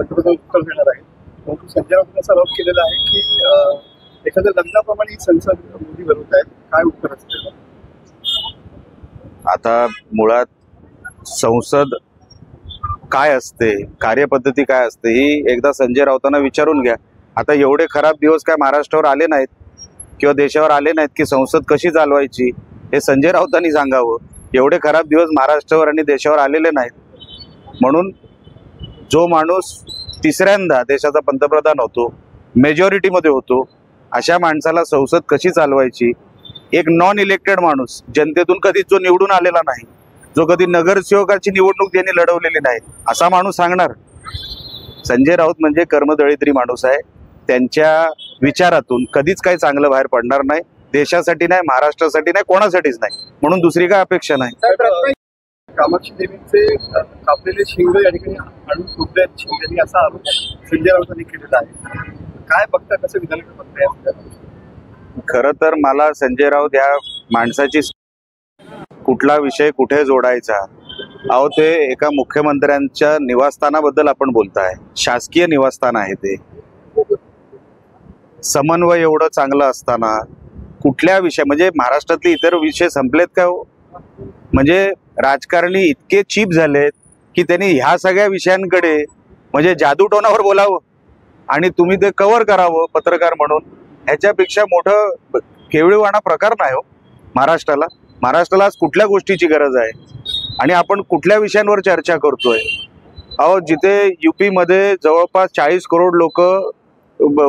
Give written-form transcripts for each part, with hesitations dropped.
पंतप्रधान उत्तर देणार आहेत. परंतु संजय राऊतांनी असा आरोप केलेला आहे की एखाद्या लग्नाप्रमाणे संसद मोदी बनवत आहेत. काय उत्तर असेल? आता मुळात संसद काय असते, कार्यपद्धती काय असते ही एकदा संजय राऊतांना विचारून घ्या. आता एवढे खराब दिवस काय महाराष्ट्रावर आले नाहीत किंवा देशावर आले नाहीत की संसद कशी चालवायची हे संजय राऊतांनी सांगावं. एवढे खराब दिवस महाराष्ट्रावर आणि देशावर आलेले नाहीत. म्हणून जो माणूस तिसऱ्यांदा देशाचा पंतप्रधान होतो, मेजॉरिटीमध्ये होतो, अशा माणसाला संसद कशी चालवायची, एक नॉन इलेक्टेड माणूस, जनतेतून कधी जो निवडून आलेला नाही, जो कधी नगरसेवकाची निवडणूक त्यांनी लढवलेली नाही, असा माणूस सांगणार. संजय राऊत म्हणजे कर्मदळिद्री माणूस आहे. त्यांच्या विचारातून कधीच काही चांगलं बाहेर पडणार नाही. देशासाठी नाही, महाराष्ट्रासाठी नाही, कोणासाठीच नाही. म्हणून दुसरी काय अपेक्षा नाही. कामाक्षी देवींचे कापलेले शिंग या ठिकाणी आणून सोडले शिंदेनी असा आरोप संजय राऊतांनी केलेला आहे. काय बघता, कसं विधान बघताय? खरं तर मला संजय राऊत या माणसाची कुठला विषय कुठे जोडायचा, अहो ते एका मुख्यमंत्र्यांच्या निवासस्थानाबद्दल आपण बोलताय. शासकीय निवासस्थान आहे ते. समन्वय एवढं चांगलं असताना कुठल्या विषय, म्हणजे महाराष्ट्रातले इतर विषय संपलेत का हो? म्हणजे राजकारणी इतके चीप झालेत की त्यांनी ह्या सगळ्या विषयांकडे म्हणजे जादूटोनावर बोलावं आणि तुम्ही ते कव्हर करावं पत्रकार म्हणून. ह्याच्यापेक्षा मोठं केवळीवाणा प्रकार नाही हो महाराष्ट्राला. महाराष्ट्राला आज कुठल्या गोष्टीची गरज आहे आणि आपण कुठल्या विषयांवर चर्चा करतोय? अहो जिथे युपीमध्ये जवळपास 40 करोड लोक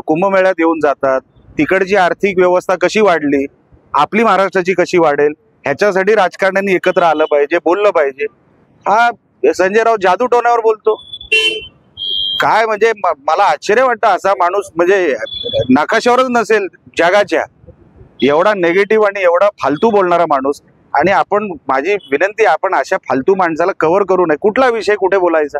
कुंभमेळ्यात येऊन जातात, तिकडची आर्थिक व्यवस्था कशी वाढली, आपली महाराष्ट्राची कशी वाढेल, ह्याच्यासाठी राजकारण्यांनी एकत्र आलं पाहिजे, बोललं पाहिजे. हा संजय राऊत जादूटोण्यावर बोलतो काय? म्हणजे मला आश्चर्य वाटतं असा माणूस म्हणजे नकाशावरच नसेल जगाच्या, एवढा नेगेटिव्ह आणि एवढा फालतू बोलणारा माणूस. आणि आपण, माझी विनंती, आपण अशा फालतू माणसाला कव्हर करू नये. कुठला विषय कुठे बोलायचा?